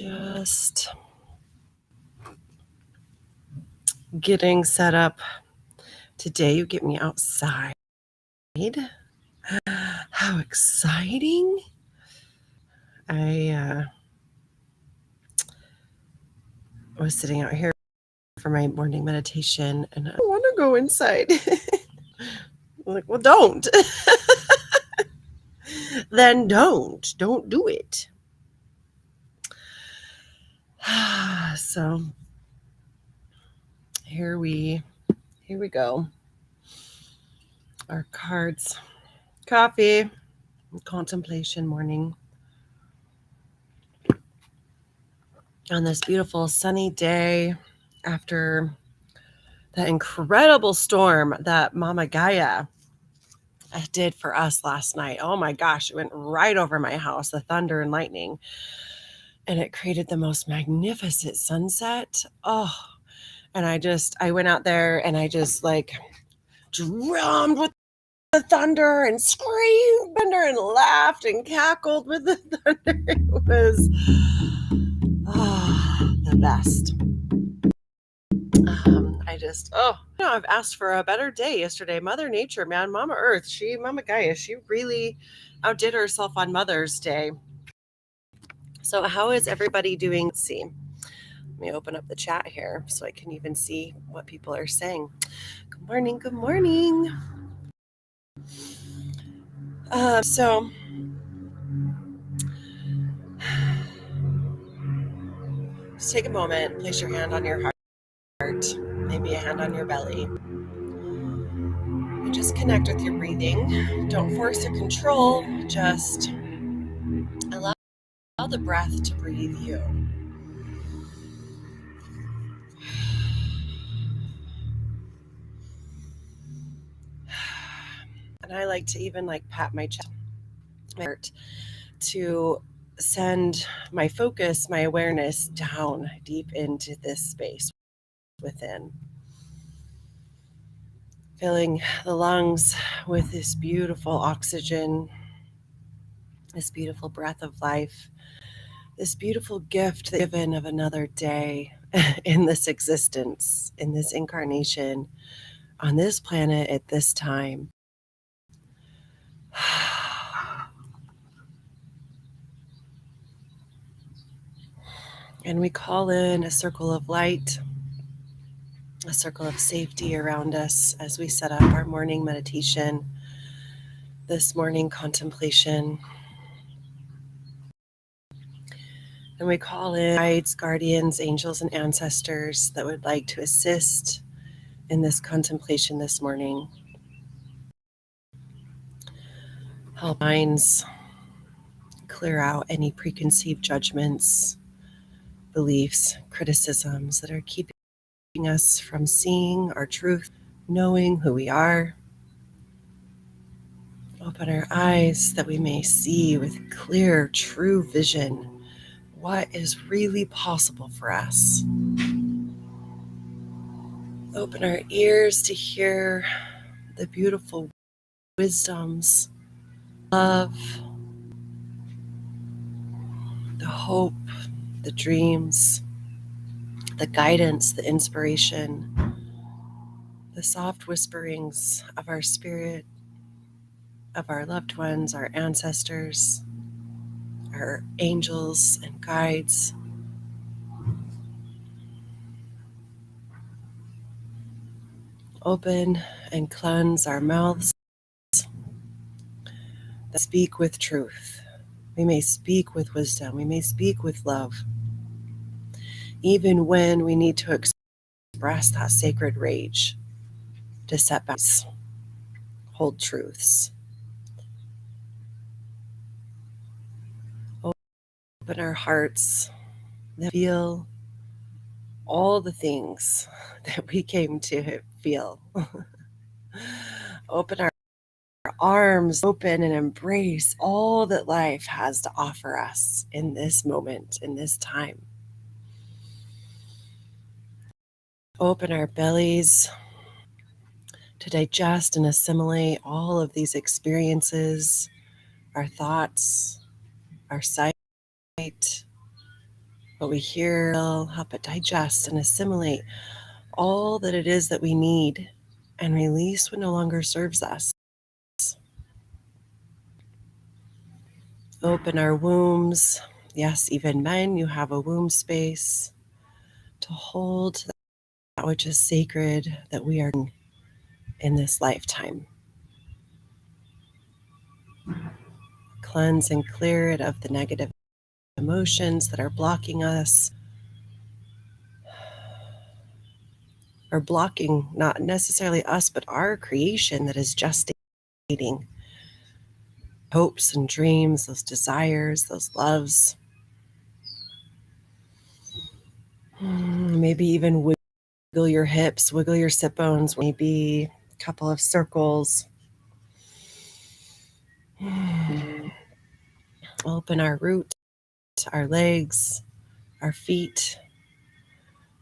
Just getting set up. Today you get me outside. How exciting. I was sitting out here for my morning meditation and I want to go inside. I'm like, well, don't. Then don't do it. So here we go. Our cards, coffee, contemplation morning on this beautiful sunny day after that incredible storm that Mama Gaia did for us last night. Oh my gosh, it went right over my house, the thunder and lightning. And it created the most magnificent sunset. Oh, and I went out there and I just like drummed with the thunder and screamed thunder and laughed and cackled with the thunder. It was the best. I've asked for a better day yesterday. Mother Nature, man, Mama Earth, Mama Gaia, she really outdid herself on Mother's Day. So how is everybody doing? Let's see. Let me open up the chat here so I can even see what people are saying. Good morning. Good morning. So just take a moment, place your hand on your heart, maybe a hand on your belly. And just connect with your breathing. Don't force or control, just allow the breath to breathe you. And I like to even pat my chest, my heart, to send my focus, my awareness down deep into this space within. Filling the lungs with this beautiful oxygen, this beautiful breath of life, this beautiful gift given of another day in this existence, in this incarnation, on this planet at this time. And we call in a circle of light, a circle of safety around us as we set up our morning meditation, this morning contemplation. And we call in guides, guardians, angels, and ancestors that would like to assist in this contemplation this morning. Help minds clear out any preconceived judgments, beliefs, criticisms that are keeping us from seeing our truth, knowing who we are. Open our eyes that we may see with clear, true vision what is really possible for us. Open our ears to hear the beautiful wisdoms, love, the hope, the dreams, the guidance, the inspiration, the soft whisperings of our spirit, of our loved ones, our ancestors, our angels and guides. Open and cleanse our mouths. Speak with truth. We may speak with wisdom. We may speak with love. Even when we need to express that sacred rage, to set boundaries, hold truths. Open our hearts, feel all the things that we came to feel. Open our arms open and embrace all that life has to offer us in this moment, in this time. Open our bellies to digest and assimilate all of these experiences, our thoughts, our sight, what we hear will help it digest and assimilate all that it is that we need and release what no longer serves us. Open our wombs. Yes, even men, you have a womb space to hold that which is sacred that we are in this lifetime. Cleanse and clear it of the negative emotions that are blocking us, or blocking not necessarily us, but our creation that is gestating. Hopes and dreams, those desires, those loves. Maybe even wiggle your hips, wiggle your sit bones, maybe a couple of circles. Open our root, our legs, our feet,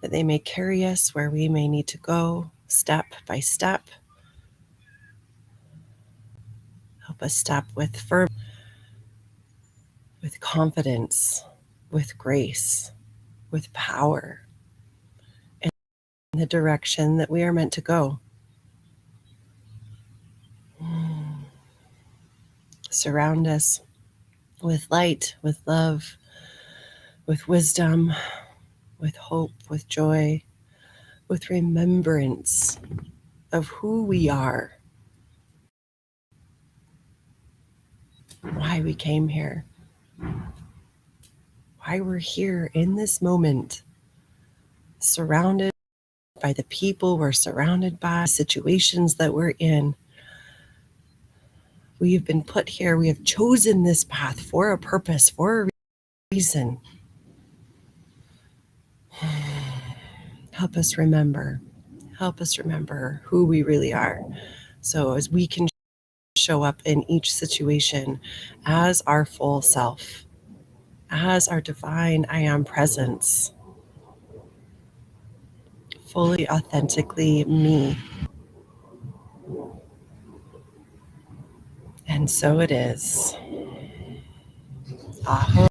that they may carry us where we may need to go, step by step. Help us step with firm, with confidence, with grace, with power in the direction that we are meant to go. Surround us with light, with love, with wisdom, with hope, with joy, with remembrance of who we are, why we came here, why we're here in this moment, surrounded by the people we're surrounded by, situations that we're in. We have been put here. We have chosen this path for a purpose, for a reason. Help us remember. Help us remember who we really are. So as we can show up in each situation as our full self, as our divine I am presence, fully, authentically me. And so it is. Aho.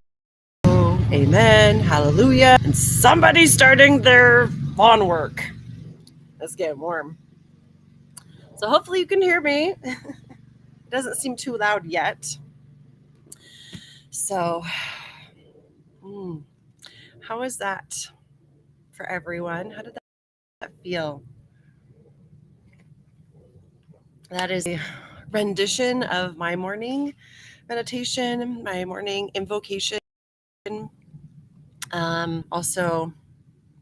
Amen. Hallelujah. And somebody's starting their lawn work. It's getting warm. So hopefully you can hear me. It doesn't seem too loud yet. So, how is that for everyone? How did that feel? That is a rendition of my morning meditation, my morning invocation. Also,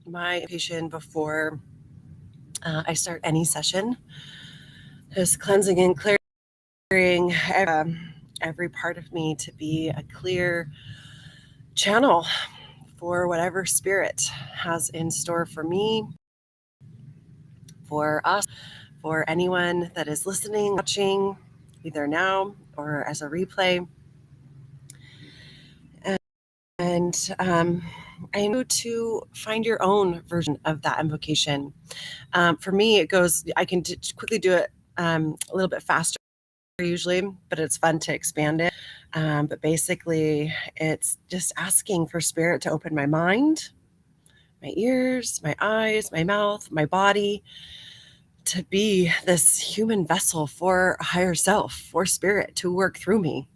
my invocation before I start any session is cleansing and clearing every part of me to be a clear channel for whatever spirit has in store for me, for us, for anyone that is listening, watching, either now or as a replay. And I know to find your own version of that invocation. For me, it goes, I can quickly do it a little bit faster usually, but it's fun to expand it. But basically, it's just asking for spirit to open my mind, my ears, my eyes, my mouth, my body, to be this human vessel for a higher self, for spirit to work through me.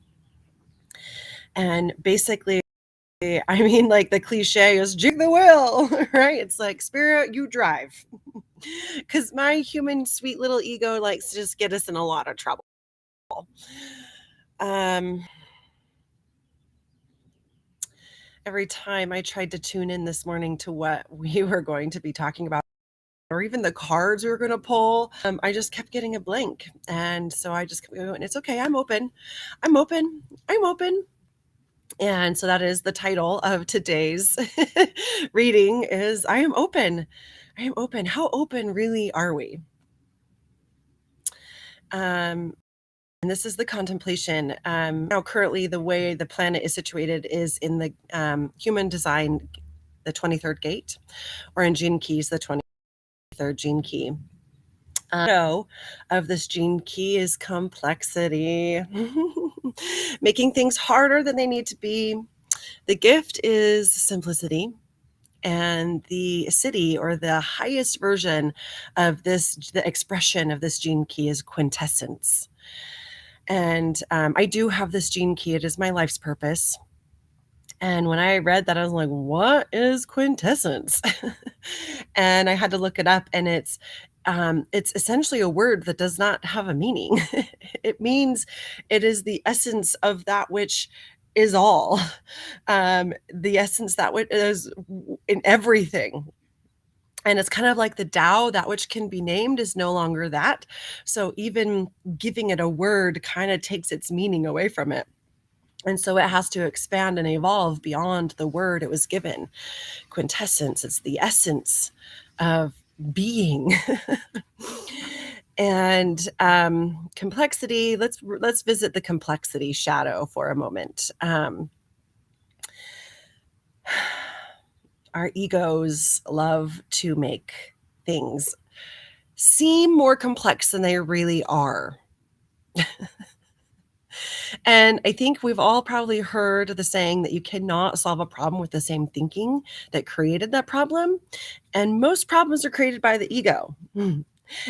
And basically, I mean, like the cliche is jig the wheel, right? It's like, spirit, you drive. Because my human sweet little ego likes to just get us in a lot of trouble. Every time I tried to tune in this morning to what we were going to be talking about, or even the cards we were going to pull, I just kept getting a blank. And so I just kept going, it's okay, I'm open. I'm open. I'm open. And so that is the title of today's reading is I am open. I am open. How open really are we? And this is the contemplation. Now, currently, the way the planet is situated is in the human design, the 23rd gate, or in Gene Keys, the 23rd gene key. Of this gene key is complexity, making things harder than they need to be, The gift is simplicity, and the city or the highest version of this, the expression of this gene key is quintessence. And I do have this gene key. It is my life's purpose. And when I read that, I was like, what is quintessence? And I had to look it up, and it's essentially a word that does not have a meaning. It means it is the essence of that which is all, the essence that which is in everything. And it's kind of like the Tao, that which can be named is no longer that. So even giving it a word kind of takes its meaning away from it. And so it has to expand and evolve beyond the word it was given. Quintessence, it's the essence of being. And complexity, let's visit the complexity shadow for a moment. Our egos love to make things seem more complex than they really are. And I think we've all probably heard the saying that you cannot solve a problem with the same thinking that created that problem. And most problems are created by the ego.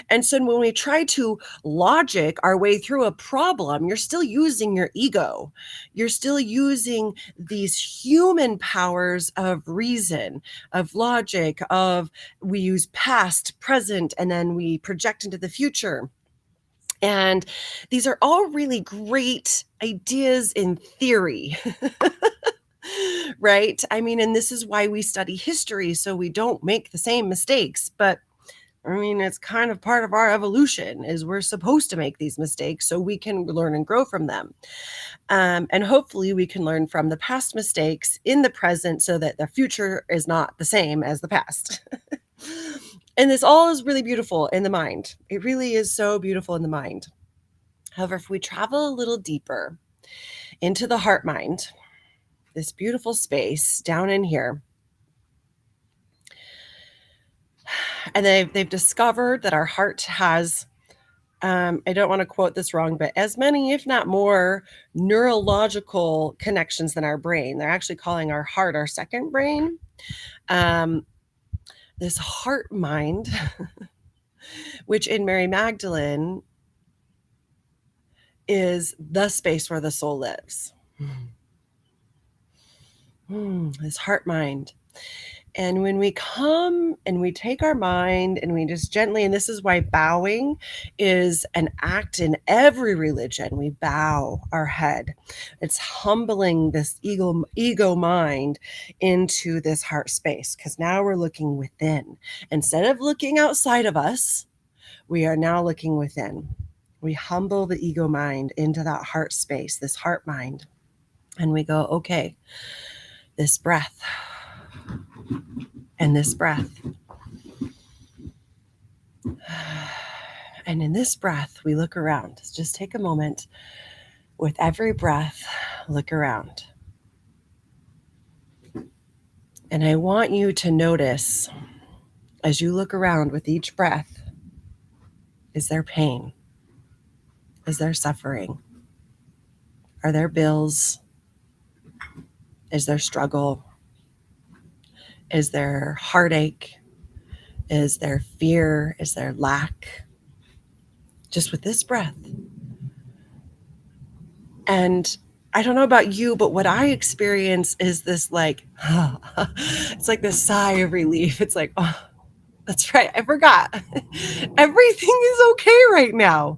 And so when we try to logic our way through a problem, you're still using your ego. You're still using these human powers of reason, of logic, of we use past, present, and then we project into the future. And these are all really great ideas in theory. Right? I mean, and this is why we study history, so we don't make the same mistakes. But I mean, it's kind of part of our evolution is we're supposed to make these mistakes so we can learn and grow from them. And hopefully we can learn from the past mistakes in the present so that the future is not the same as the past. And this all is really beautiful in the mind. It really is so beautiful in the mind. However, if we travel a little deeper into the heart mind, this beautiful space down in here, and they've discovered that our heart has, I don't want to quote this wrong, but as many, if not more, neurological connections than our brain. They're actually calling our heart our second brain. This heart mind, which in Mary Magdalene is the space where the soul lives. This heart mind. And when we come and we take our mind and we just gently, and this is why bowing is an act in every religion. We bow our head. It's humbling this ego mind into this heart space, because now we're looking within. Instead of looking outside of us, we are now looking within. We humble the ego mind into that heart space, this heart mind. And we go, okay, this breath and this breath. And in this breath, we look around. Just take a moment. With every breath, look around. And I want you to notice, as you look around with each breath, is there pain? Is there suffering? Are there bills? Is there struggle? Is there heartache? Is there fear? Is there lack? Just with this breath. And I don't know about you, but what I experience is this like, it's like this sigh of relief. It's like, oh, that's right. I forgot. Everything is okay right now.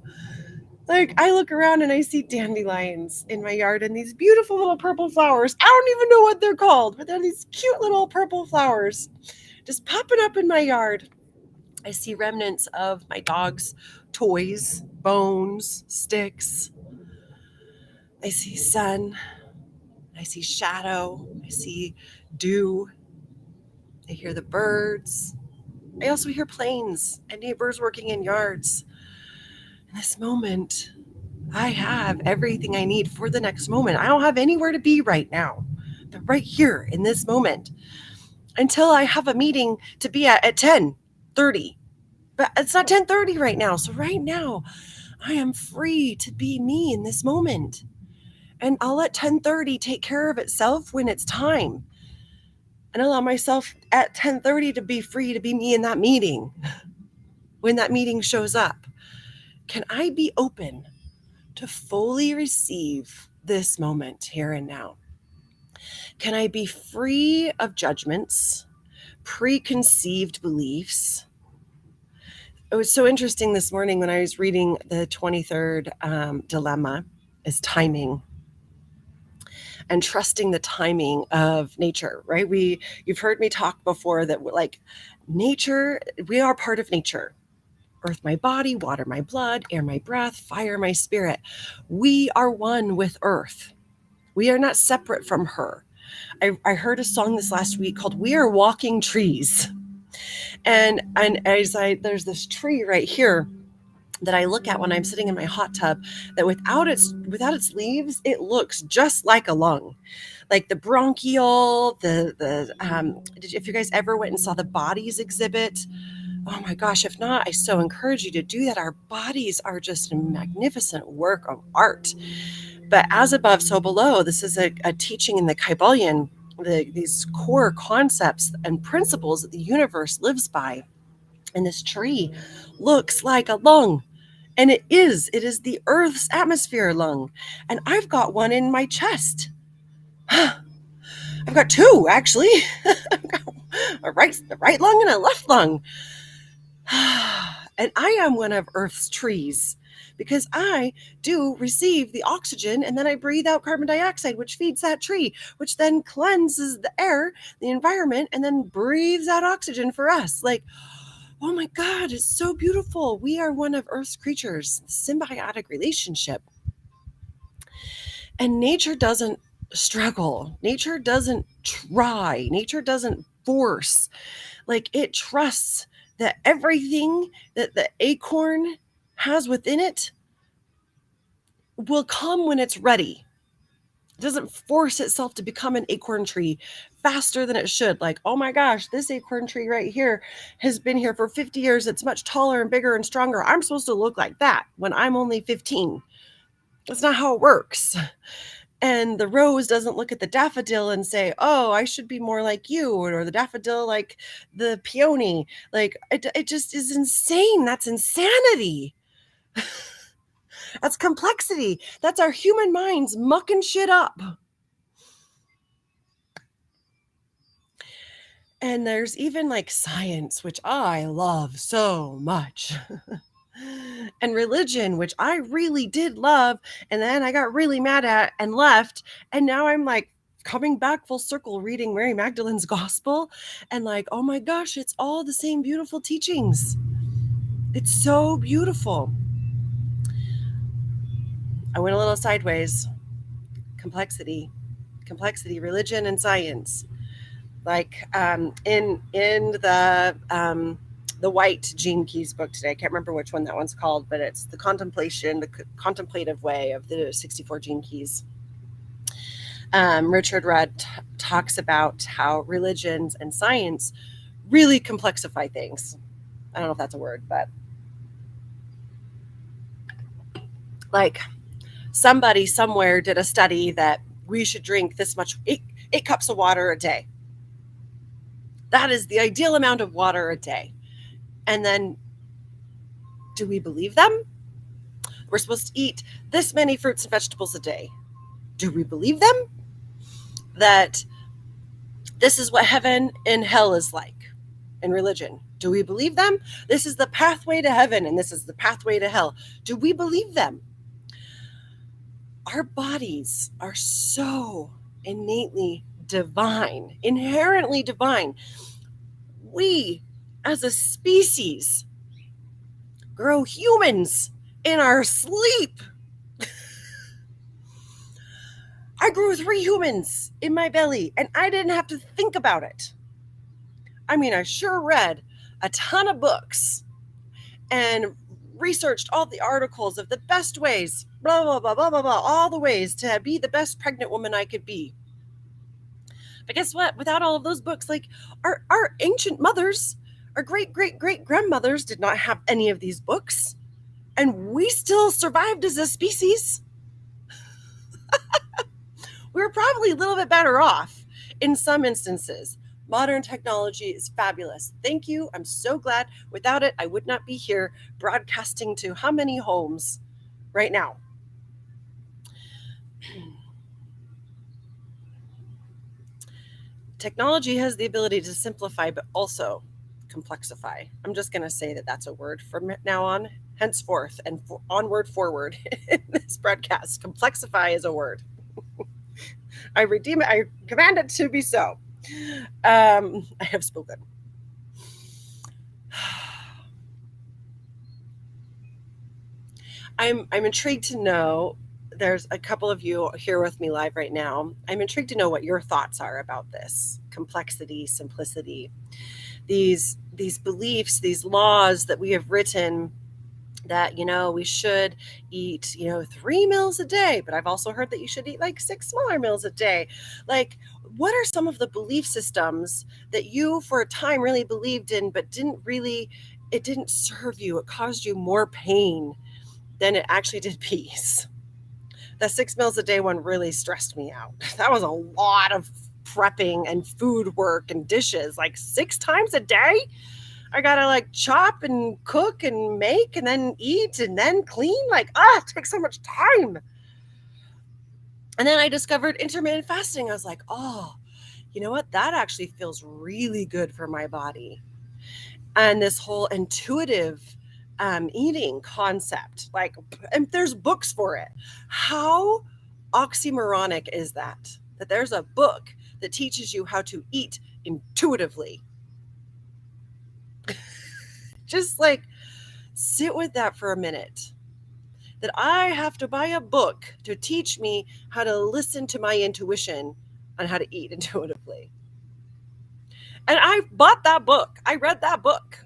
Like, I look around and I see dandelions in my yard and these beautiful little purple flowers. I don't even know what they're called, but they're these cute little purple flowers just popping up in my yard. I see remnants of my dog's toys, bones, sticks. I see sun. I see shadow. I see dew. I hear the birds. I also hear planes and neighbors working in yards. In this moment, I have everything I need for the next moment. I don't have anywhere to be right now, but right here in this moment, until I have a meeting to be at 10:30. But it's not 10:30 right now. So right now, I am free to be me in this moment. And I'll let 10:30 take care of itself when it's time. And allow myself at 10:30 to be free to be me in that meeting. When that meeting shows up, can I be open to fully receive this moment here and now? Can I be free of judgments, preconceived beliefs? It was so interesting this morning when I was reading the 23rd dilemma is timing and trusting the timing of nature, right? You've heard me talk before that like nature, we are part of nature. Earth, my body, water, my blood, air, my breath, fire, my spirit. We are one with Earth. We are not separate from her. I heard a song this last week called We Are Walking Trees. And there's this tree right here that I look at when I'm sitting in my hot tub that without its leaves, it looks just like a lung. Like the bronchial, if you guys ever went and saw the bodies exhibit, oh my gosh, if not, I so encourage you to do that. Our bodies are just a magnificent work of art. But as above, so below, this is a teaching in the Kybalion, these core concepts and principles that the universe lives by. And this tree looks like a lung. And it is the Earth's atmosphere lung. And I've got one in my chest. I've got two, actually. I've got a right lung and a left lung. And I am one of Earth's trees because I do receive the oxygen and then I breathe out carbon dioxide, which feeds that tree, which then cleanses the air, the environment, and then breathes out oxygen for us. Like, oh my God, it's so beautiful. We are one of Earth's creatures, symbiotic relationship. And nature doesn't struggle. Nature doesn't try. Nature doesn't force. Like it trusts that everything that the acorn has within it will come when it's ready. It doesn't force itself to become an acorn tree faster than it should. Like, oh my gosh, this acorn tree right here has been here for 50 years. It's much taller and bigger and stronger. I'm supposed to look like that when I'm only 15. That's not how it works. And the rose doesn't look at the daffodil and say, oh, I should be more like you, or the daffodil like the peony. Like it just is insane. That's insanity. That's complexity. That's our human minds mucking shit up. And there's even like science, which I love so much. And religion, which I really did love. And then I got really mad at and left. And now I'm like coming back full circle reading Mary Magdalene's gospel. And like, oh my gosh, it's all the same beautiful teachings. It's so beautiful. I went a little sideways. Complexity, religion and science. Like in the White Gene Keys book today. I can't remember which one that one's called, but it's the contemplative way of the 64 Gene Keys. Richard Rudd talks about how religions and science really complexify things. I don't know if that's a word, but like somebody somewhere did a study that we should drink this much, 8 cups of water a day. That is the ideal amount of water a day. And then, do we believe them? We're supposed to eat this many fruits and vegetables a day. Do we believe them? That this is what heaven and hell is like in religion. Do we believe them? This is the pathway to heaven and this is the pathway to hell. Do we believe them? Our bodies are so innately divine, inherently divine. We, as a species, grow humans in our sleep. I grew 3 humans in my belly and I didn't have to think about it. I mean, I sure read a ton of books and researched all the articles of the best ways, blah, blah, blah, blah, blah, blah, all the ways to be the best pregnant woman I could be. But guess what? Without all of those books, like our ancient mothers, our great-great-great-grandmothers did not have any of these books. And we still survived as a species. we were probably a little bit better off in some instances. Modern technology is fabulous. Thank you. I'm so glad. Without it, I would not be here broadcasting to how many homes right now. Technology has the ability to simplify, but also complexify. I'm just going to say that that's a word from now on, henceforth, and onward forward in this broadcast. Complexify is a word. I redeem it. I command it to be so. I have spoken. I'm intrigued to know. There's a couple of you here with me live right now. I'm intrigued to know what your thoughts are about this complexity, simplicity, these beliefs, these laws that we have written that we should eat 3 meals a day, but I've also heard that you should eat like 6 smaller meals a day. Like, what are some of the belief systems that you for a time really believed in, but it didn't serve you? It caused you more pain than it actually did peace. The 6 meals a day one really stressed me out. That was a lot of prepping and food work and dishes, like 6 times a day. I gotta like chop and cook and make and then eat and then clean. Like, it takes so much time. And then I discovered intermittent fasting. I was like, oh, you know what? That actually feels really good for my body. And this whole intuitive eating concept, like, and there's books for it. How oxymoronic is that? That there's a book that teaches you how to eat intuitively. Just like sit with that for a minute. That I have to buy a book to teach me how to listen to my intuition on how to eat intuitively. And I bought that book. I read that book.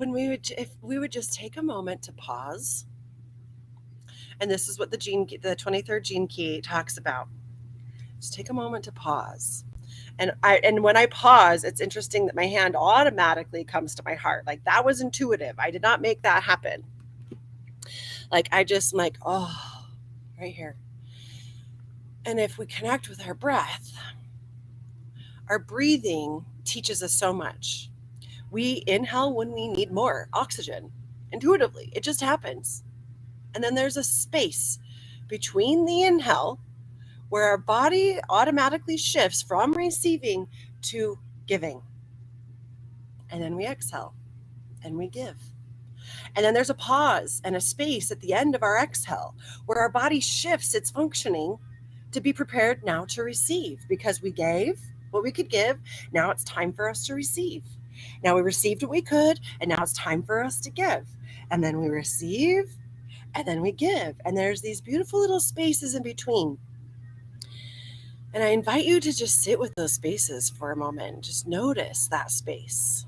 If we would just take a moment to pause, and this is what the 23rd gene key talks about. Just take a moment to pause. And when I pause, it's interesting that my hand automatically comes to my heart. Like, that was intuitive. I did not make that happen. Like, I just like, oh, right here. And if we connect with our breath, our breathing teaches us so much. We inhale when we need more oxygen intuitively. It just happens. And then there's a space between the inhale where our body automatically shifts from receiving to giving. And then we exhale and we give. And then there's a pause and a space at the end of our exhale where our body shifts its functioning to be prepared now to receive, because we gave what we could give. Now it's time for us to receive. Now we received what we could, and now it's time for us to give. And then we receive, and then we give. And there's these beautiful little spaces in between. And I invite you to just sit with those spaces for a moment. Just notice that space.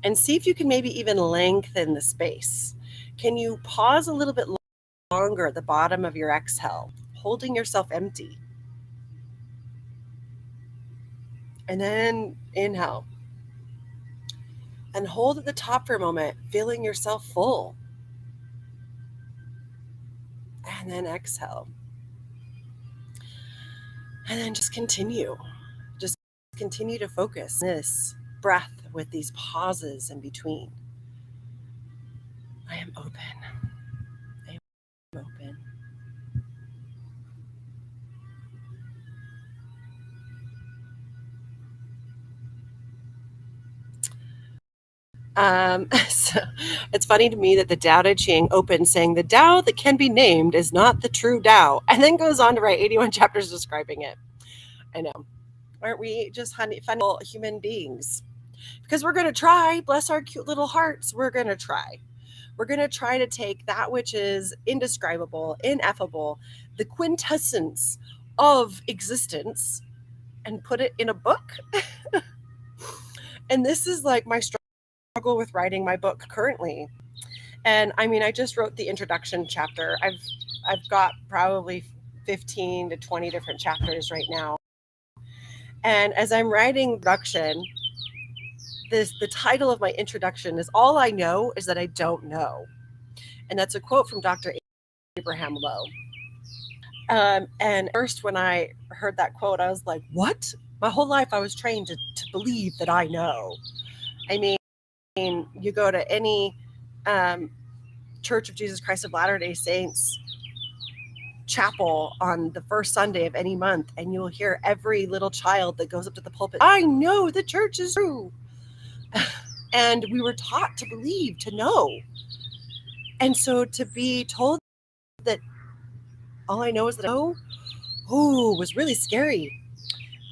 And see if you can maybe even lengthen the space. Can you pause a little bit longer at the bottom of your exhale, holding yourself empty? And then inhale. And hold at the top for a moment, feeling yourself full. And then exhale. And then just continue. Just continue to focus this breath with these pauses in between. I am open. I am open. So it's funny to me that the Tao Te Ching opens saying the Tao that can be named is not the true Tao, and then goes on to write 81 chapters describing it. I know. Aren't we just fun human beings? Because we're going to try, bless our cute little hearts, we're going to try. We're going to try to take that which is indescribable, ineffable, the quintessence of existence, and put it in a book. And this is like my struggle with writing my book currently. And I mean, I just wrote the introduction chapter. I've got probably 15 to 20 different chapters right now. And as I'm writing introduction, the title of my introduction is All I Know Is That I Don't Know. And that's a quote from Dr. Abraham Lowe. And first, when I heard that quote, I was like, what? My whole life, I was trained to believe that I know. I mean, you go to any Church of Jesus Christ of Latter-day Saints chapel on the first Sunday of any month, and you'll hear every little child that goes up to the pulpit, I know the church is true. And we were taught to believe, to know. And so to be told that all I know is that I know, was really scary.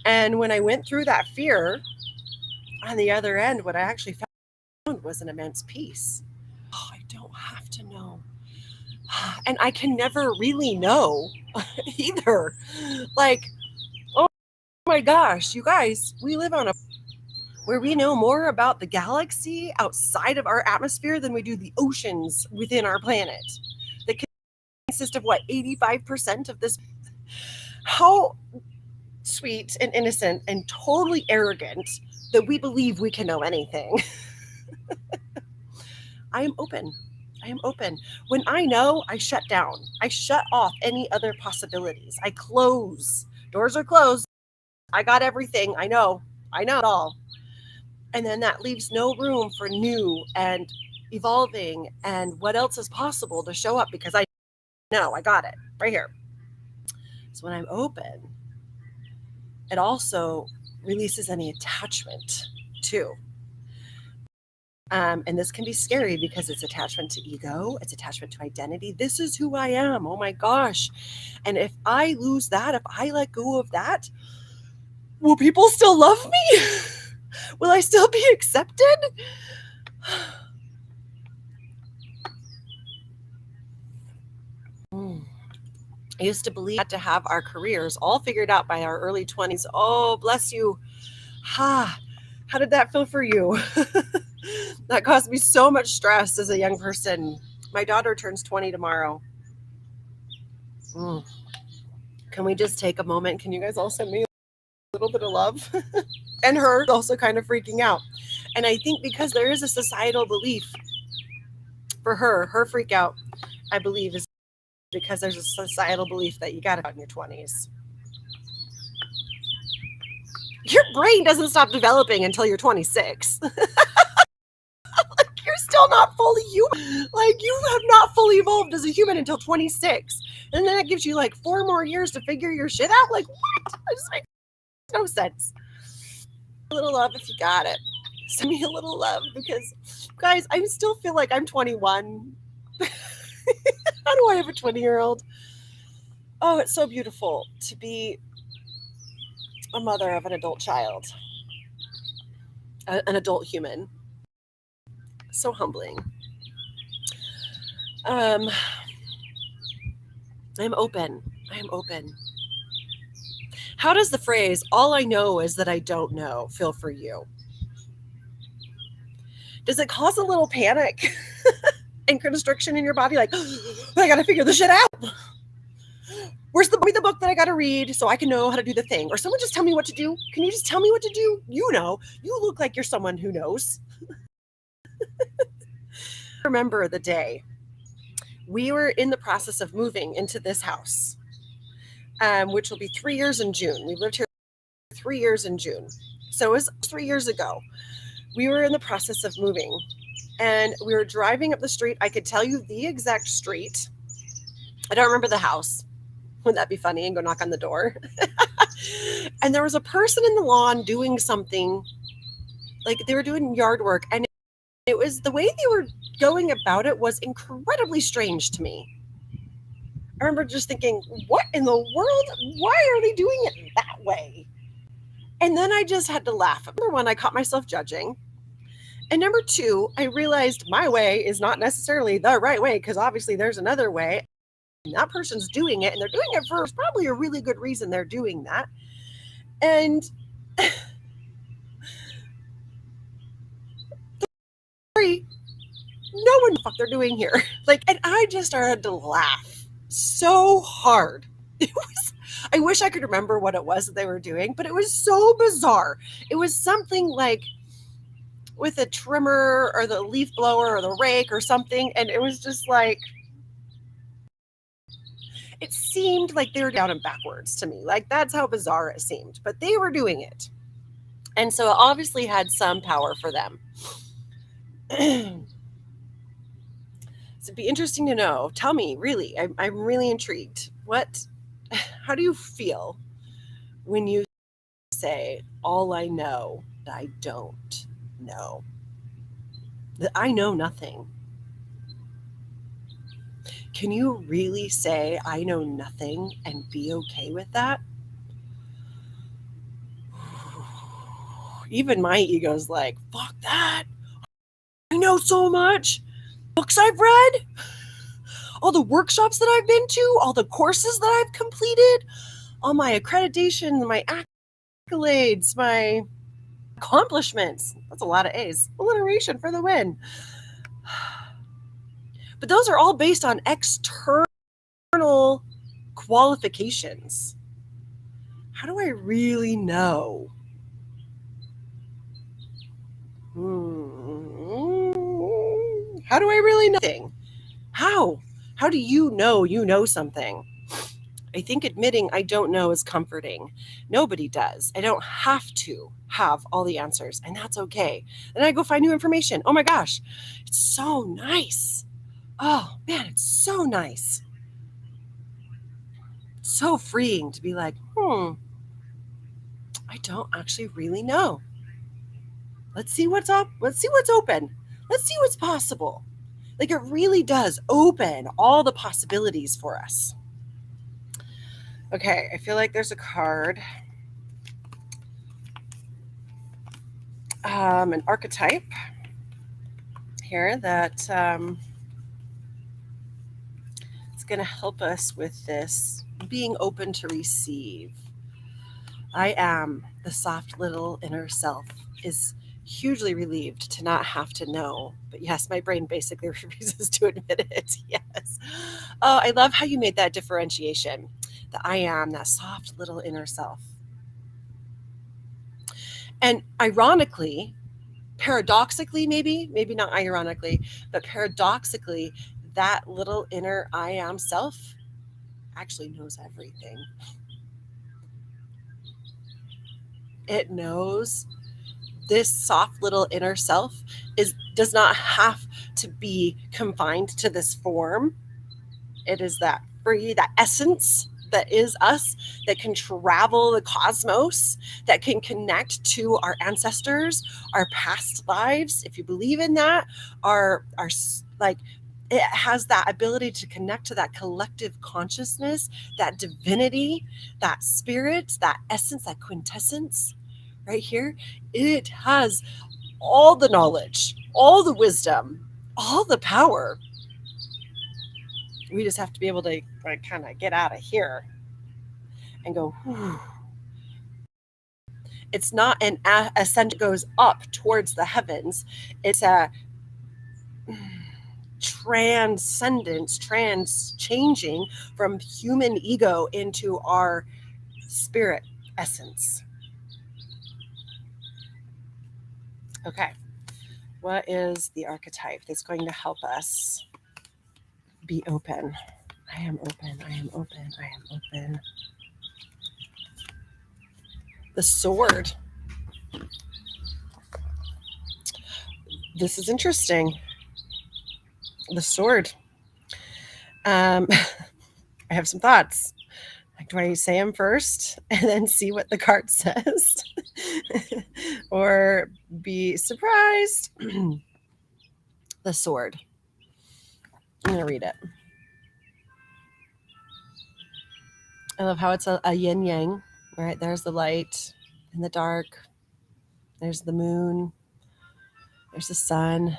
And when I went through that fear, on the other end, what I actually found was an immense peace. Oh, I don't have to know. And I can never really know either. Like, oh my gosh, you guys, we live on a where we know more about the galaxy outside of our atmosphere than we do the oceans within our planet. That consist of what, 85% of this. How sweet and innocent and totally arrogant that we believe we can know anything. I am open. I am open. When I know, I shut down. I shut off any other possibilities. I close. Doors are closed. I got everything. I know it all. And then that leaves no room for new and evolving and what else is possible to show up, because I know I got it right here. So when I'm open, it also releases any attachment too. And this can be scary because it's attachment to ego, it's attachment to identity. This is who I am. Oh my gosh. And if I lose that, if I let go of that, will people still love me? Will I still be accepted? I used to believe that to have our careers all figured out by our early 20s. Oh, bless you. How did that feel for you? That caused me so much stress as a young person. My daughter turns 20 tomorrow. Can we just take a moment? Can you guys all send me a little bit of love? And her also kind of freaking out. And I think because there is a societal belief for her freak out, I believe, is because there's a societal belief that you got it in your 20s. Your brain doesn't stop developing until you're 26. You're still not fully human. Like, you have not fully evolved as a human until 26. And then that gives you like 4 more years to figure your shit out. Like, what? That just makes no sense. A little love if you got it. Send me a little love, because, guys, I still feel like I'm 21. How do I have a 20-year-old? Oh, it's so beautiful to be a mother of an adult child, an adult human. So humbling. I'm open. I am open. How does the phrase, all I know is that I don't know, feel for you? Does it cause a little panic and constriction in your body? Like, I got to figure this shit out. Where's the book that I got to read so I can know how to do the thing? Or someone just tell me what to do. Can you just tell me what to do? You know, you look like you're someone who knows. Remember the day we were in the process of moving into this house, which will be 3 years in June. We lived here 3 years in June. So it was 3 years ago. We were in the process of moving, and we were driving up the street. I could tell you the exact street. I don't remember the house. Wouldn't that be funny? And go knock on the door. And there was a person in the lawn doing something, like they were doing yard work. And it was the way they were going about it was incredibly strange to me. I remember just thinking, what in the world? Why are they doing it that way? And then I just had to laugh. Number one, I caught myself judging. And number two, I realized my way is not necessarily the right way, because obviously there's another way. And that person's doing it, and they're doing it for probably a really good reason they're doing that. And no one the fuck they're doing here. Like, and I just started to laugh so hard. I wish I could remember what it was that they were doing, but it was so bizarre. It was something like with a trimmer or the leaf blower or the rake or something. And it was just like, it seemed like they were down and backwards to me. Like that's how bizarre it seemed, but they were doing it. And so it obviously had some power for them. So it'd be interesting to know. Tell me, really, I'm really intrigued. How do you feel when you say, all I know that I don't know? That I know nothing. Can you really say, I know nothing and be okay with that? Even my ego's like, fuck that. I know so much. Books I've read, all the workshops that I've been to, all the courses that I've completed, all my accreditation, my accolades, my accomplishments. That's a lot of A's. Alliteration for the win. But those are all based on external qualifications. How do I really know? How do I really know? How? How do you know something? I think admitting I don't know is comforting. Nobody does. I don't have to have all the answers, and that's okay. Then I go find new information. Oh my gosh, it's so nice. Oh man, it's so nice. It's so freeing to be like, I don't actually really know. Let's see what's up. Let's see what's open. Let's see what's possible. Like it really does open all the possibilities for us. Okay, I feel like there's a card, an archetype here that is going to help us with this being open to receive. I am the soft little inner self is hugely relieved to not have to know. But yes, my brain basically refuses to admit it. Yes. Oh, I love how you made that differentiation. That I am that soft little inner self. And ironically, paradoxically, maybe not ironically, but paradoxically, that little inner I am self actually knows everything. It knows this soft little inner self does not have to be confined to this form. It is that free, that essence that is us, that can travel the cosmos, that can connect to our ancestors, our past lives, if you believe in that, our like it has that ability to connect to that collective consciousness, that divinity, that spirit, that essence, that quintessence right here. It has all the knowledge, all the wisdom, all the power. We just have to be able to kind of get out of here and go, whew. It's not an ascent that goes up towards the heavens. It's a transcendence, changing from human ego into our spirit essence. Okay. What is the archetype that's going to help us be open? I am open. I am open. I am open. The sword. This is interesting. The sword. I have some thoughts. Like, do I say them first and then see what the card says? Or be surprised? The sword. I'm going to read it. I love how it's a yin yang, right? There's the light and the dark. There's the moon. There's the sun.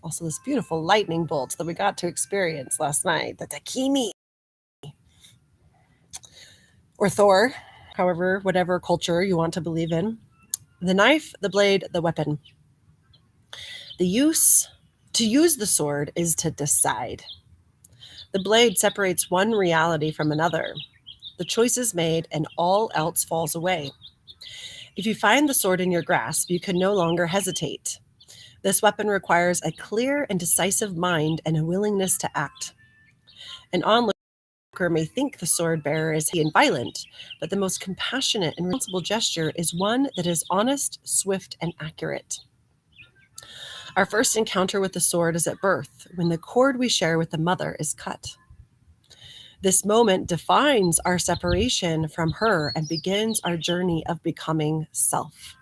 Also, this beautiful lightning bolt that we got to experience last night, the Takimi. Or Thor, however, whatever culture you want to believe in. The knife, the blade, the weapon. To use the sword is to decide. The blade separates one reality from another. The choice is made and all else falls away. If you find the sword in your grasp, you can no longer hesitate. This weapon requires a clear and decisive mind and a willingness to act. An onlooker may think the sword bearer is and violent, but the most compassionate and responsible gesture is one that is honest, swift, and accurate. Our first encounter with the sword is at birth, when the cord we share with the mother is cut. This moment defines our separation from her and begins our journey of becoming self.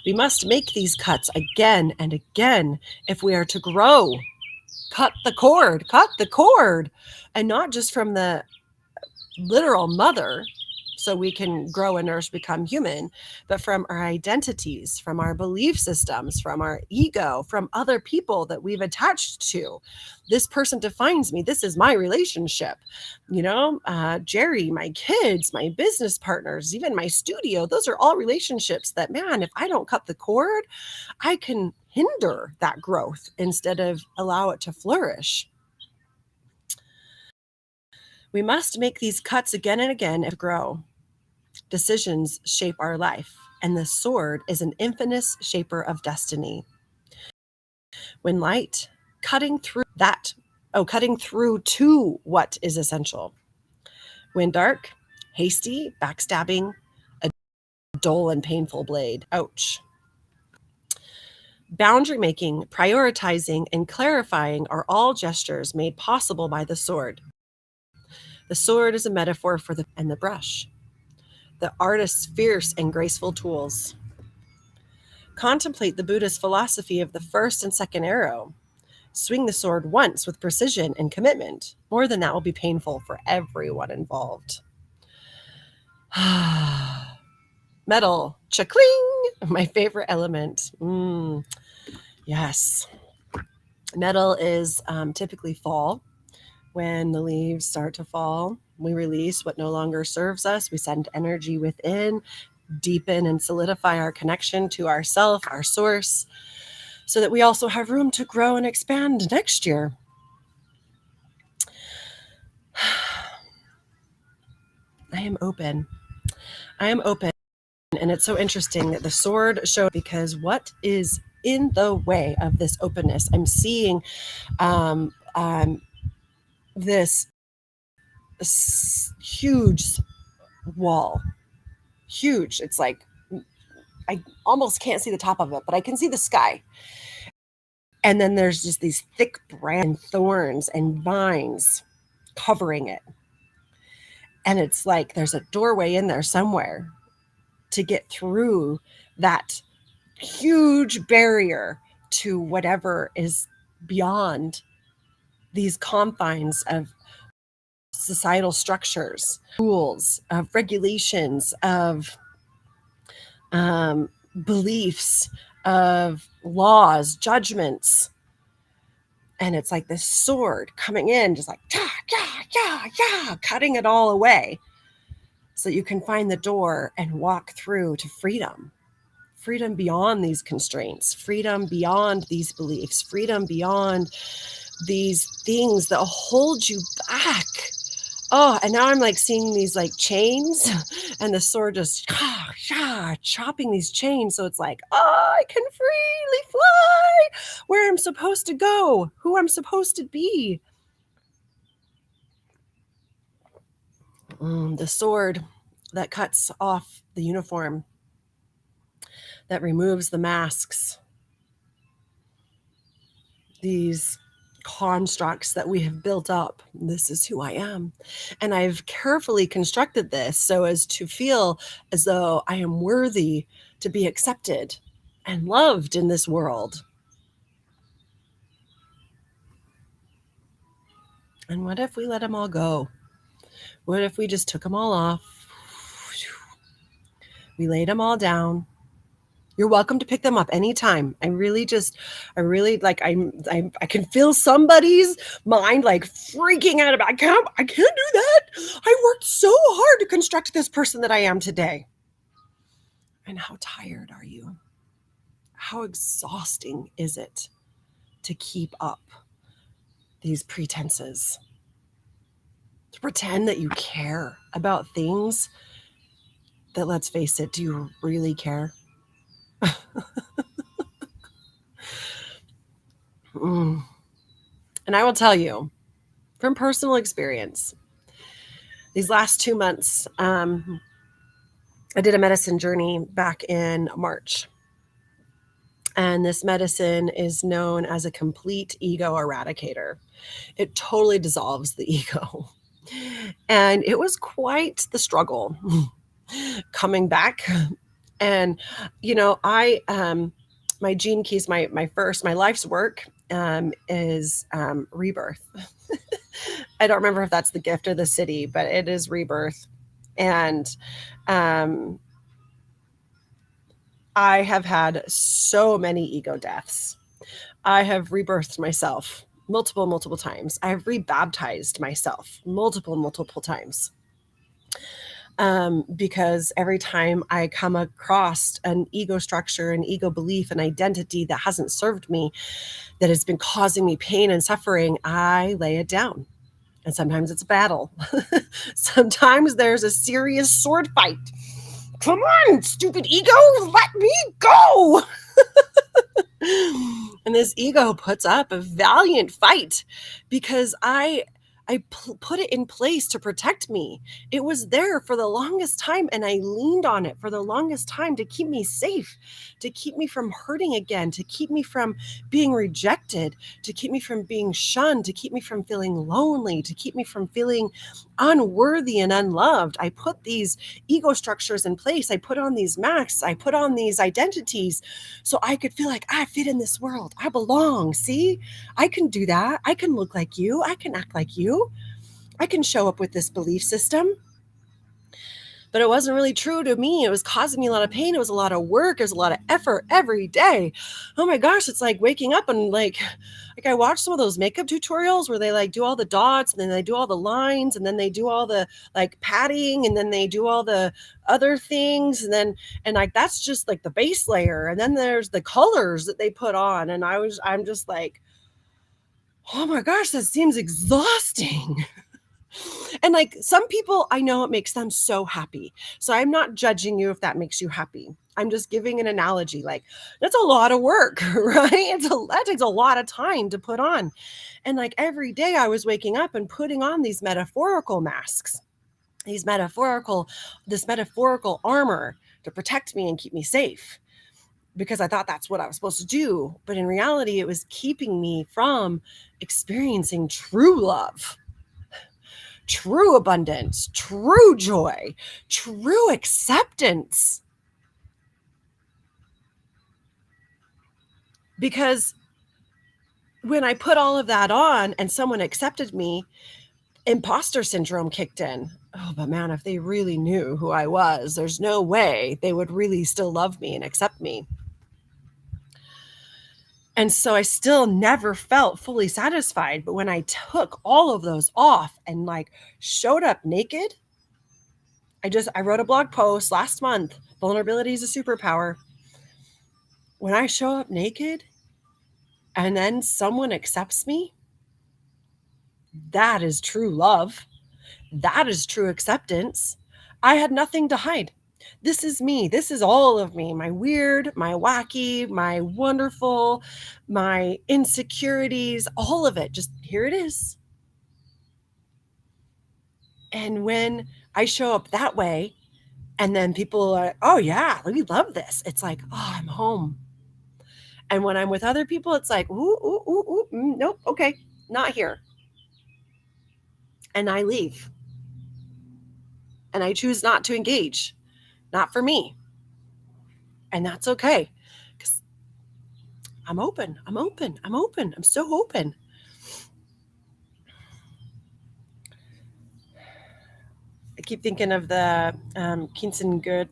We must make these cuts again and again if we are to grow. Cut the cord, and not just from the literal mother, so we can grow and nourish, become human, but from our identities, from our belief systems, from our ego, from other people that we've attached to. This person defines me. This is my relationship. Jerry, my kids, my business partners, even my studio, those are all relationships that, man, if I don't cut the cord, I can hinder that growth instead of allow it to flourish. We must make these cuts again and again and grow. Decisions shape our life, and the sword is an infamous shaper of destiny. When light, cutting through to what is essential. When dark, hasty, backstabbing, a dull and painful blade. Ouch. Boundary making, prioritizing, and clarifying are all gestures made possible by the sword. The sword is a metaphor for the brush, the artist's fierce and graceful tools. Contemplate the Buddhist philosophy of the first and second arrow. Swing the sword once with precision and commitment. More than that will be painful for everyone involved. Metal, cha-cling, my favorite element. Yes. Metal is typically fall. When the leaves start to fall, we release what no longer serves us. We send energy within, deepen and solidify our connection to ourself, our source, so that we also have room to grow and expand next year. I am open. And it's so interesting that the sword showed, because what is in the way of this openness? I'm seeing this huge wall. Huge. It's like I almost can't see the top of it, but I can see the sky. And then there's just these thick branch thorns and vines covering it. And it's like there's a doorway in there somewhere to get through that huge barrier to whatever is beyond these confines of societal structures, rules, of regulations, of beliefs, of laws, judgments. And it's like this sword coming in, just like, cutting it all away so you can find the door and walk through to freedom. Freedom beyond these constraints, freedom beyond these beliefs, freedom beyond these things that hold you back. Oh, and now I'm like seeing these like chains and the sword just chopping these chains. So it's like, oh, I can freely fly where I'm supposed to go, who I'm supposed to be. The sword that cuts off the uniform, that removes the masks, these constructs that we have built up. This is who I am. And I've carefully constructed this so as to feel as though I am worthy to be accepted and loved in this world. And what if we let them all go? What if we just took them all off? We laid them all down. You're welcome to pick them up anytime. I can feel somebody's mind like freaking out about, I can't do that. I worked so hard to construct this person that I am today. And how tired are you? How exhausting is it to keep up these pretenses? To pretend that you care about things that, let's face it, do you really care? And I will tell you from personal experience, these last 2 months, I did a medicine journey back in March. And this medicine is known as a complete ego eradicator. It totally dissolves the ego. And it was quite the struggle coming back. And, I, my gene keys, my life's work is rebirth. I don't remember if that's the gift or the city, but it is rebirth. And I have had so many ego deaths. I have rebirthed myself multiple times. I have rebaptized myself multiple times. Because every time I come across an ego structure, an ego belief, an identity that hasn't served me, that has been causing me pain and suffering, I lay it down. And sometimes it's a battle. Sometimes there's a serious sword fight. Come on, stupid ego, let me go. And this ego puts up a valiant fight because I put it in place to protect me. It was there for the longest time, and I leaned on it for the longest time to keep me safe, to keep me from hurting again, to keep me from being rejected, to keep me from being shunned, to keep me from feeling lonely, to keep me from feeling unworthy and unloved. I put these ego structures in place. I put on these masks. I put on these identities so I could feel like I fit in this world. I belong. See, I can do that. I can look like you. I can act like you. I can show up with this belief system. But it wasn't really true to me. It was causing me a lot of pain. It was a lot of work. It was a lot of effort every day. Oh my gosh, it's like waking up and like I watched some of those makeup tutorials where they like do all the dots and then they do all the lines and then they do all the like padding and then they do all the other things and like that's just like the base layer and then there's the colors that they put on and I'm just like, oh my gosh, that seems exhausting. And like some people, I know it makes them so happy. So I'm not judging you if that makes you happy. I'm just giving an analogy. Like that's a lot of work, right? That takes a lot of time to put on. And like every day I was waking up and putting on these metaphorical masks, this metaphorical armor to protect me and keep me safe because I thought that's what I was supposed to do. But in reality, it was keeping me from experiencing true love, true abundance, true joy, true acceptance. Because when I put all of that on and someone accepted me, imposter syndrome kicked in. Oh, but man, if they really knew who I was, there's no way they would really still love me and accept me. And so I still never felt fully satisfied. But when I took all of those off and like showed up naked, I wrote a blog post last month, Vulnerability is a Superpower. When I show up naked and then someone accepts me, that is true love. That is true acceptance. I had nothing to hide. This is me. This is all of me. My weird, my wacky, my wonderful, my insecurities, all of it. Just here it is. And when I show up that way, and then people are, oh, yeah, we love this. It's like, oh, I'm home. And when I'm with other people, it's like, nope, okay, not here. And I leave. And I choose not to engage. Not for me. And that's okay. Because I'm open. I'm so open. I keep thinking of the kintsugi.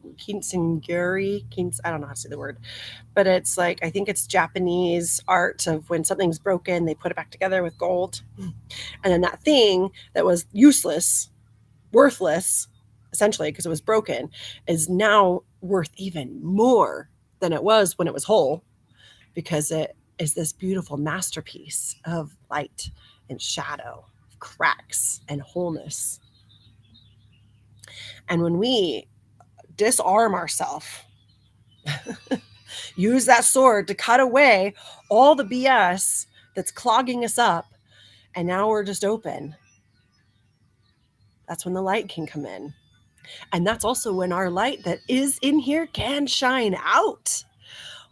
I don't know how to say the word, but it's like, I think it's Japanese art of when something's broken, they put it back together with gold. And then that thing that was useless, worthless, essentially, because it was broken, is now worth even more than it was when it was whole, because it is this beautiful masterpiece of light and shadow, cracks and wholeness. And when we disarm ourselves, use that sword to cut away all the BS that's clogging us up, and now we're just open. That's when the light can come in. And that's also when our light that is in here can shine out.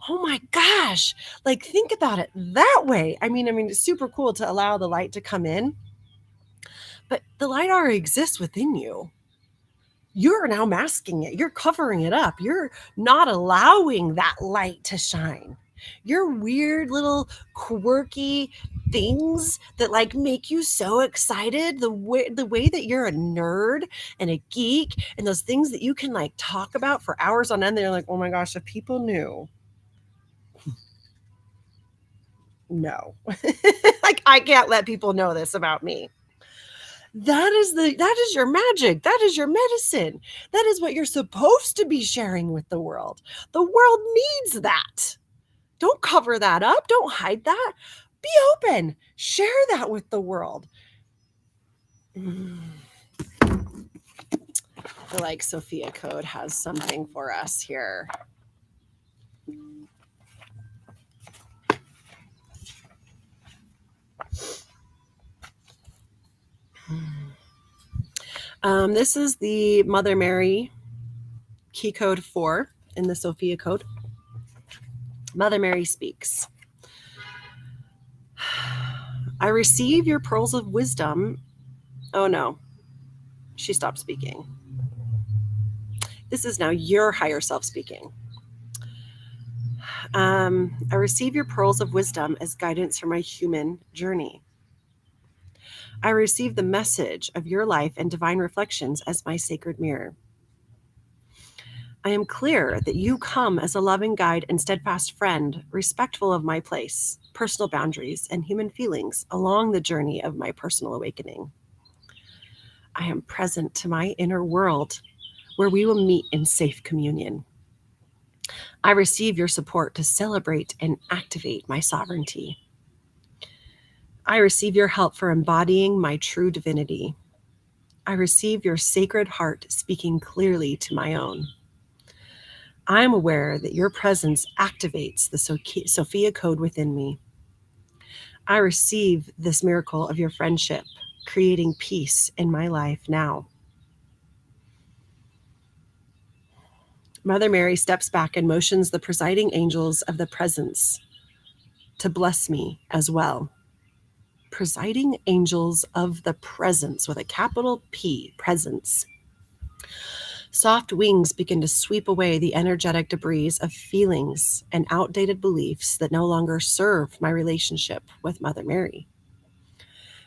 Oh my gosh. Like, think about it that way. I mean, it's super cool to allow the light to come in, but the light already exists within you. You're now masking it. You're covering it up. You're not allowing that light to shine. Your weird little quirky things that like make you so excited, the way that you're a nerd and a geek, and those things that you can like talk about for hours on end, they're like, oh my gosh, if people knew. No. Like, I can't let people know this about me. That is your magic. That is your medicine. That is what you're supposed to be sharing with the world. The world needs that. Don't cover that up. Don't hide that. Be open. Share that with the world. I feel like Sophia Code has something for us here. This is the Mother Mary key code 4 in the Sophia Code. Mother Mary speaks. I receive your pearls of wisdom. Oh no, she stopped speaking. This is now your higher self speaking. I receive your pearls of wisdom as guidance for my human journey. I receive the message of your life and divine reflections as my sacred mirror. I am clear that you come as a loving guide and steadfast friend, respectful of my place, personal boundaries, and human feelings along the journey of my personal awakening. I am present to my inner world, where we will meet in safe communion. I receive your support to celebrate and activate my sovereignty. I receive your help for embodying my true divinity. I receive your sacred heart speaking clearly to my own. I am aware that your presence activates the Sophia Code within me. I receive this miracle of your friendship, creating peace in my life now. Mother Mary steps back and motions the presiding angels of the presence to bless me as well. Presiding angels of the presence with a capital P, presence. Soft wings begin to sweep away the energetic debris of feelings and outdated beliefs that no longer serve my relationship with Mother Mary.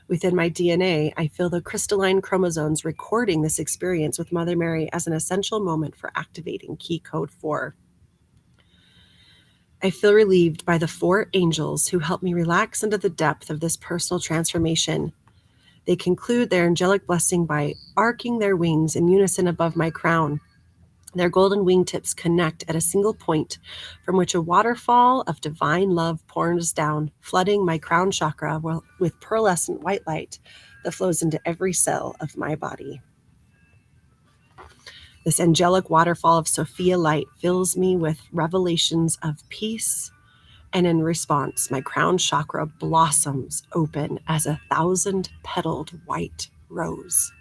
Within my DNA, I feel the crystalline chromosomes recording this experience with Mother Mary as an essential moment for activating key code 4. I feel relieved by the 4 angels who help me relax into the depth of this personal transformation. They conclude their angelic blessing by arcing their wings in unison above my crown. Their golden wingtips connect at a single point from which a waterfall of divine love pours down, flooding my crown chakra with pearlescent white light that flows into every cell of my body. This angelic waterfall of Sophia light fills me with revelations of peace, and in response, my crown chakra blossoms open as a 1,000-petaled white rose.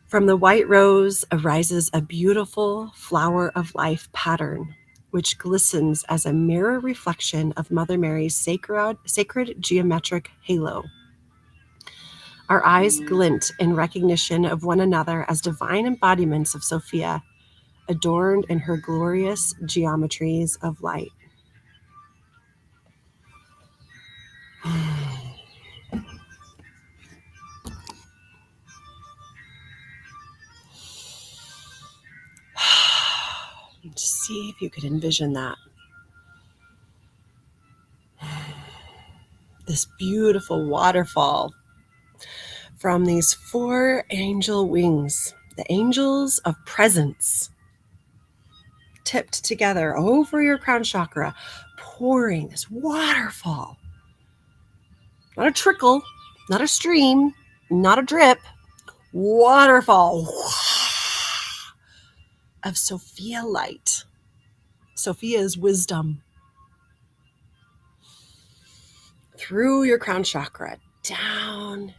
From the white rose arises a beautiful flower of life pattern, which glistens as a mirror reflection of Mother Mary's sacred geometric halo. Our eyes glint in recognition of one another as divine embodiments of Sophia, adorned in her glorious geometries of light. Just see if you could envision that. This beautiful waterfall from these 4 angel wings, the angels of presence, tipped together over your crown chakra, pouring this waterfall. Not a trickle, not a stream, not a drip, waterfall of Sophia light. Sophia's wisdom. through your crown chakra, down,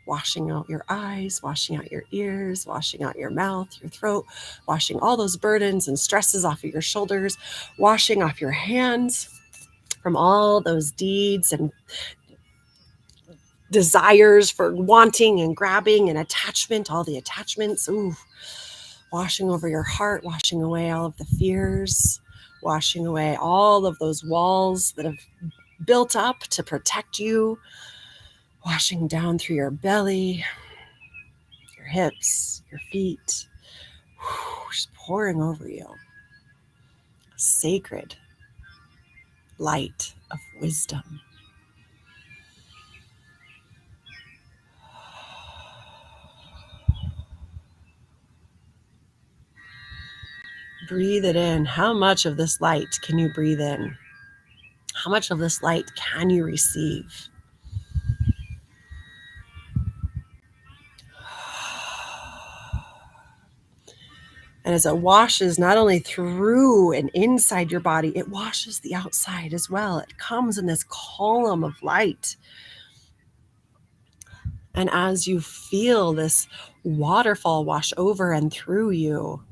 washing out your eyes, washing out your ears, washing out your mouth, your throat, washing all those burdens and stresses off of your shoulders, washing off your hands from all those deeds and desires for wanting and grabbing and attachment, all the attachments. Ooh, washing over your heart, washing away all of the fears, washing away all of those walls that have built up to protect you, washing down through your belly, your hips, your feet, just pouring over you. Sacred light of wisdom. Breathe it in. How much of this light can you breathe in? How much of this light can you receive? And as it washes not only through and inside your body, it washes the outside as well. It comes in this column of light. And as you feel this waterfall wash over and through you,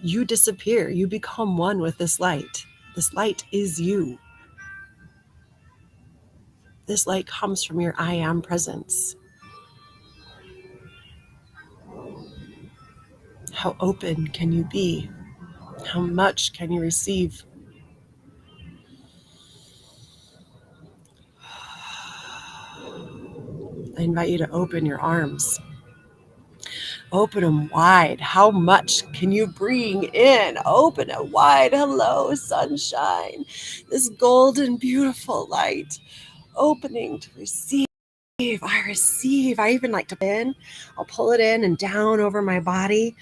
you disappear. You become one with this light. This light is you. This light comes from your I am presence. How open can you be? How much can you receive? I invite you to open your arms. Open them wide. How much can you bring in? Open it wide. Hello, sunshine. This golden, beautiful light opening to receive. I receive. I even like to pull in. I'll pull it in and down over my body.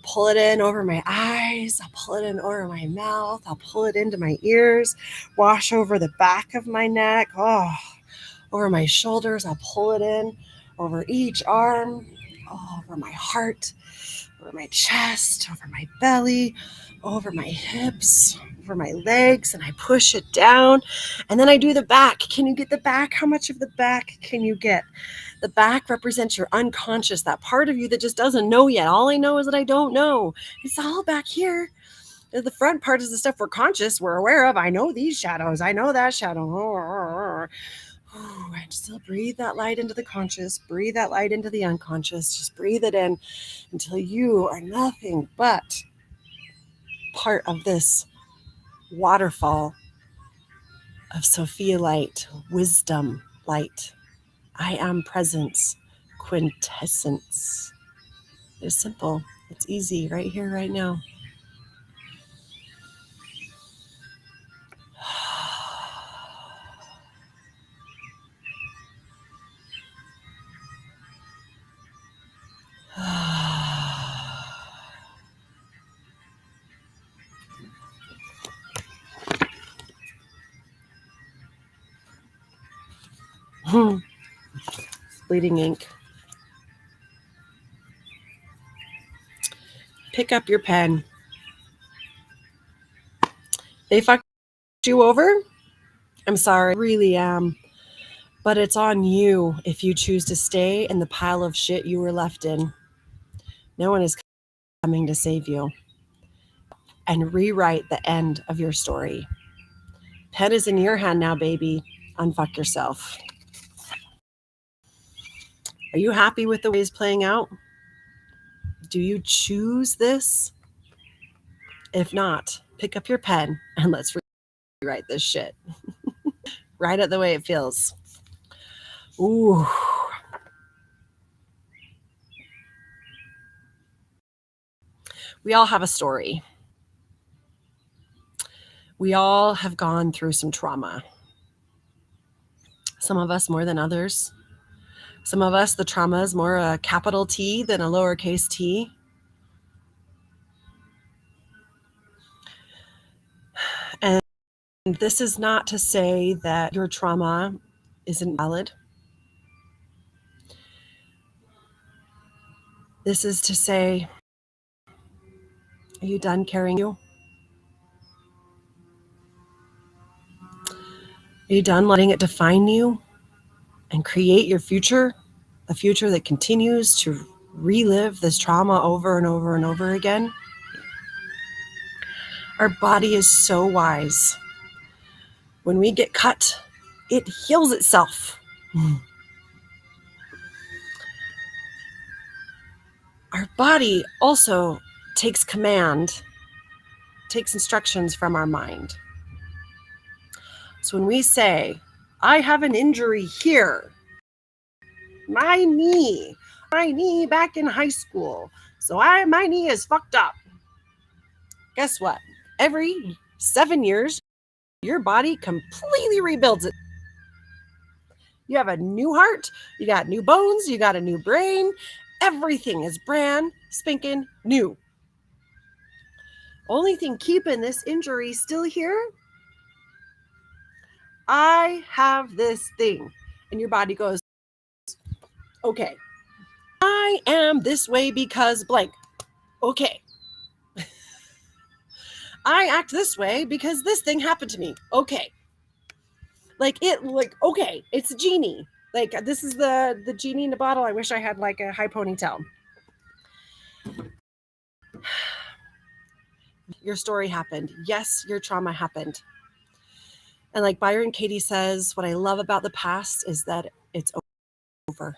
Pull it in over my eyes. I'll pull it in over my mouth. I'll pull it into my ears. Wash over the back of my neck. Oh, over my shoulders. I'll pull it in over each arm. Oh, over my heart, over my chest, over my belly, over my hips, over my legs, and I push it down. And then I do the back. Can you get the back? How much of the back can you get? The back represents your unconscious, that part of you that just doesn't know yet. All I know is that I don't know. It's all back here. The front part is the stuff we're conscious, we're aware of. I know these shadows. I know that shadow. And still breathe that light into the conscious, breathe that light into the unconscious, just breathe it in until you are nothing but part of this waterfall of Sophia light, wisdom light. I am presence, quintessence. It's simple, it's easy, right here, right now. Bleeding ink. Pick up your pen. They fucked you over? I'm sorry, I really am. But it's on you if you choose to stay in the pile of shit you were left in. No one is coming to save you. And rewrite the end of your story. Pen is in your hand now, baby. Unfuck yourself. Are you happy with the way it's playing out? Do you choose this? If not, pick up your pen and let's rewrite this shit. Write it the way it feels. Ooh. We all have a story. We all have gone through some trauma. Some of us more than others. Some of us, the trauma is more a capital T than a lowercase t. And this is not to say that your trauma isn't valid. This is to say, are you done carrying you? Are you done letting it define you and create your future? A future that continues to relive this trauma over and over and over again? Our body is so wise. When we get cut, it heals itself. Our body also takes command, takes instructions from our mind. So when we say, I have an injury here, my knee back in high school, so my knee is fucked up. Guess what? Every 7 years, your body completely rebuilds it. You have a new heart, you got new bones, you got a new brain. Everything is brand spanking new. Only thing keeping this injury still here, I have this thing. And your body goes, okay, I am this way because blank. Okay. I act this way because this thing happened to me. Okay. Okay, it's a genie. Like, this is the genie in the bottle. I wish I had like a high ponytail. Your story happened. Yes, your trauma happened. And like Byron Katie says, what I love about the past is that it's over.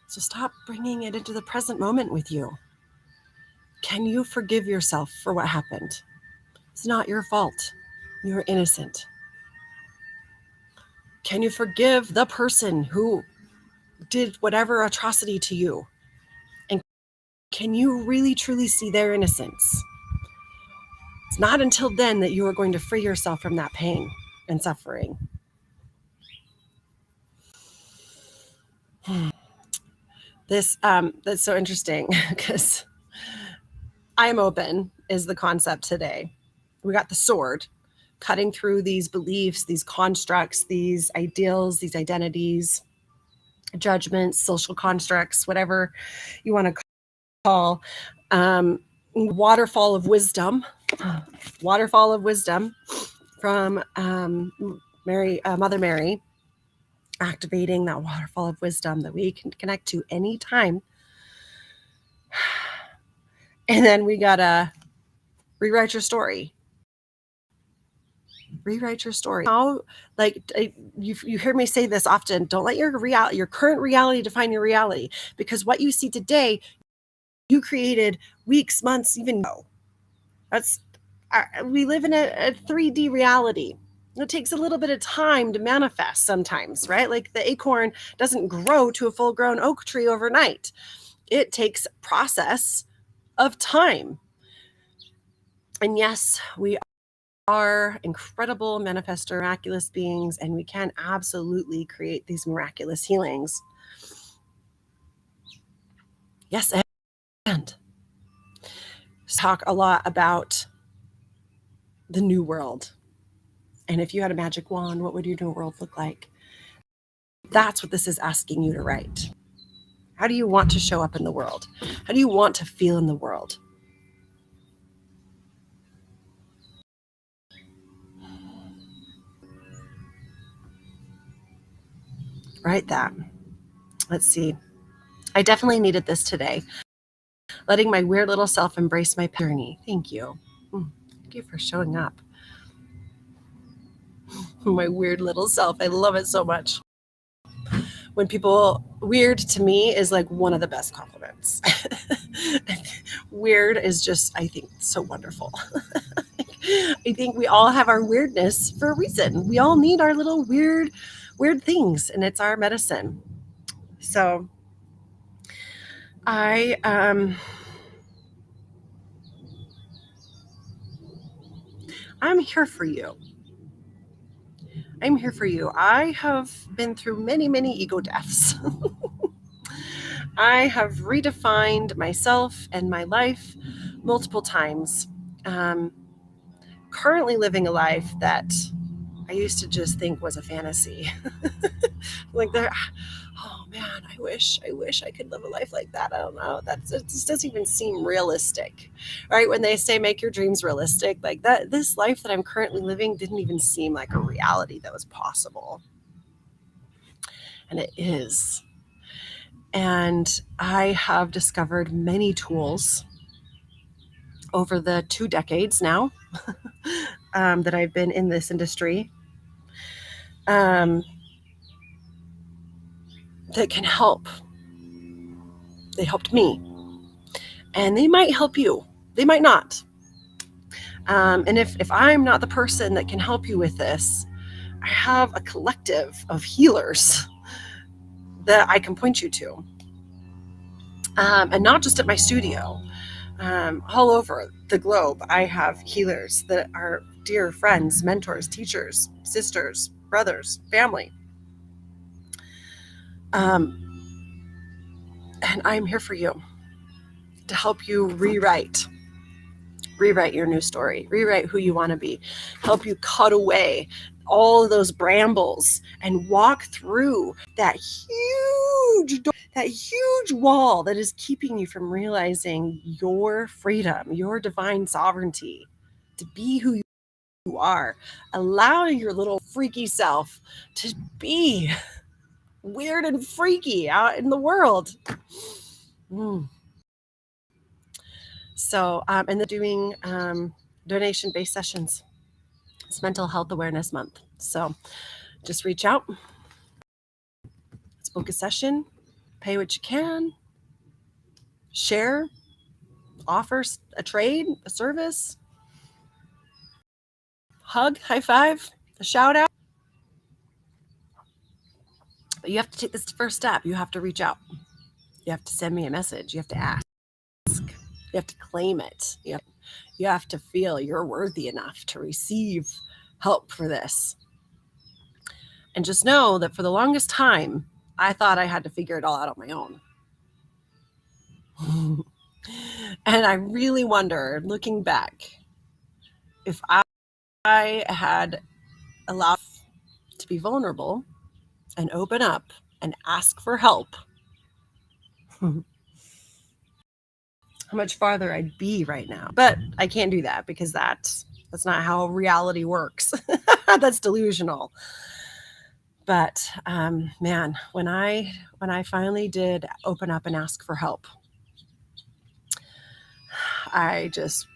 So stop bringing it into the present moment with you. Can you forgive yourself for what happened? It's not your fault. You're innocent. Can you forgive the person who did whatever atrocity to you? And can you really truly see their innocence? It's not until then that you are going to free yourself from that pain and suffering. That's so interesting because I'm open is the concept today. We got the sword cutting through these beliefs, these constructs, these ideals, these identities, judgments, social constructs, whatever you want to call. Waterfall of wisdom from Mother Mary, activating that waterfall of wisdom that we can connect to anytime. And then we gotta rewrite your story. How, like, you hear me say this often, don't let your current reality define your reality, because what you see today, you created weeks, months, even ago. We live in a 3D reality. It takes a little bit of time to manifest sometimes, right? Like the acorn doesn't grow to a full-grown oak tree overnight. It takes a process of time. And yes, we are incredible manifestor, miraculous beings, and we can absolutely create these miraculous healings. Yes, and talk a lot about the new world. And if you had a magic wand, what would your new world look like? That's what this is asking you to write. How do you want to show up in the world? How do you want to feel in the world? Write that. Let's see. I definitely needed this today. Letting my weird little self embrace my journey. Thank you. Thank you for showing up. My weird little self. I love it so much. When people, weird to me is like one of the best compliments. Weird is just, I think, so wonderful. I think we all have our weirdness for a reason. We all need our little weird things, and it's our medicine. So I'm here for you. I'm here for you. I have been through many, many ego deaths. I have redefined myself and my life multiple times. Currently living a life that I used to just think was a fantasy. Like, oh man, I wish I could live a life like that. I don't know. It just doesn't even seem realistic, right? When they say make your dreams realistic, like that, this life that I'm currently living didn't even seem like a reality that was possible. And it is. And I have discovered many tools over the 2 decades now that I've been in this industry that can help. They helped me, and they might help you. They might not. And if I'm not the person that can help you with this, I have a collective of healers that I can point you to. And not just at my studio, all over the globe, I have healers that are dear friends, mentors, teachers, sisters, brothers, family. And I'm here for you to help you rewrite your new story, rewrite who you want to be, help you cut away all of those brambles and walk through that huge wall that is keeping you from realizing your freedom, your divine sovereignty to be who you are, allowing your little freaky self to be weird and freaky out in the world. So, and they're doing donation-based sessions. It's Mental Health Awareness Month. So just reach out. Let's book a session. Pay what you can. Share. Offer a trade, a service. Hug, high five, a shout out. But you have to take this first step. You have to reach out. You have to send me a message. You have to ask. You have to claim it. You have to feel you're worthy enough to receive help for this. And just know that for the longest time, I thought I had to figure it all out on my own. And I really wonder, looking back, if I had allowed to be vulnerable and open up and ask for help, how much farther I'd be right now. But I can't do that because that's not how reality works. That's delusional. But man, when I finally did open up and ask for help, I just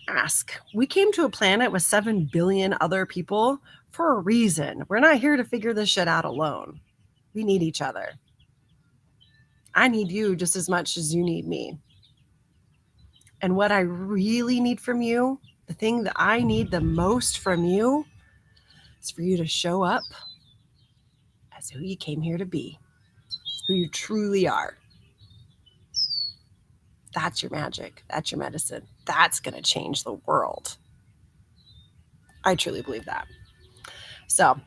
ask. We came to a planet with 7 billion other people for a reason. We're not here to figure this shit out alone. We need each other. I need you just as much as you need me. And what I really need from you, the thing that I need the most from you, is for you to show up as who you came here to be, who you truly are. That's your magic. That's your medicine. That's going to change the world. I truly believe that. So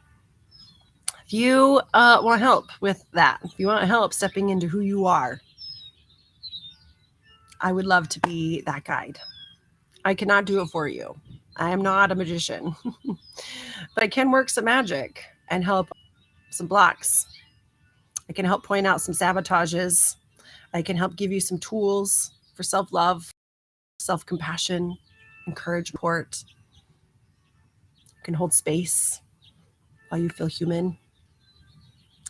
if you want help with that, if you want help stepping into who you are, I would love to be that guide. I cannot do it for you. I am not a magician, but I can work some magic and help some blocks. I can help point out some sabotages. I can help give you some tools for self-love, self-compassion, encourage, support. I can hold space while you feel human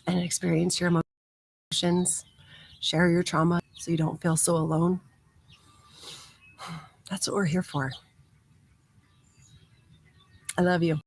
and experience your emotions, share your trauma so you don't feel so alone. That's what we're here for. I love you.